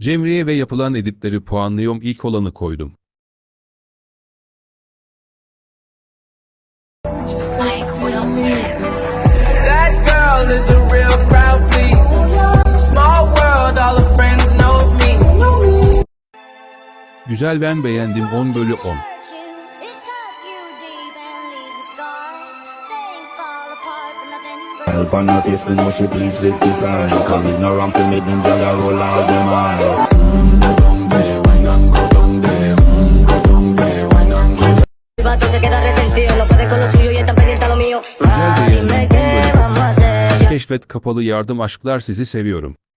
Cemre'ye ve yapılan editleri puanlıyorum, ilk olanı koydum. That girl is a real crowd, please. Small world, all her friends know me. Güzel, ben beğendim, 10/10. Help on her face, me know she pleased with this eye. Coming around to make them girl a roll out them eyes. Go down there, wine and go down there. Go down there, wine and go. El vato se queda resentido, no puede con lo suyo y está pendiente a lo mío. Güzel, Dime beğendim, qué vamos a hacer. 10/10. Keşfet kapalı yardım, aşklar, sizi seviyorum.